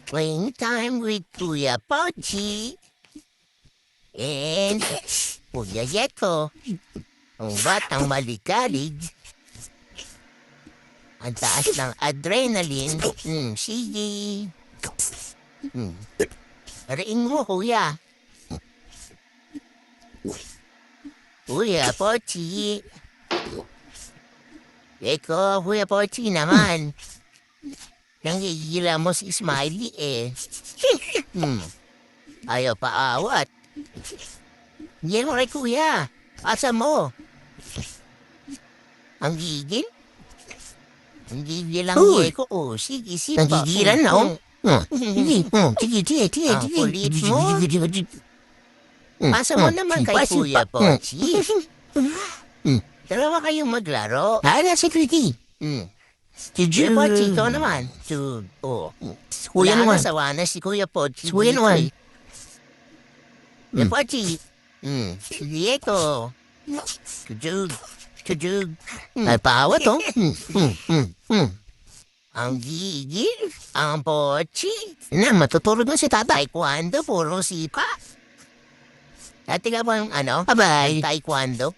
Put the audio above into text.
Playing time with Kuya Pochi and Kuya Yeko. Ang batang malikalig. Ang taas ng adrenaline. Sige. Ariin mo, Kuya. Kuya Pochi. Yeko, Kuya Pochi naman. Nangigila mo si Smiley eh. Ayaw paawat. Yan mo rin, Kuya. Asa mo? Ang gigil? Ang gigil lang Yeko. Oh, sige, sipa. Nagigilan na, oh. Sige. Kulit mo. Pasa mo naman kay Kuya Pochi. Dalawa kayong maglaro. Nasa security. Kuya Pochi, ikaw naman. Kuya naman. Sawa na si Kuya Pochi. Kuya naman. Kuya Pochi. Sige ito. Tujug. Ay, paawa to. Ang gigil. Ang Pochi. Matutulog na si tata. Taekwondo, puro sipa. Dati ka bang Abay. taekwondo?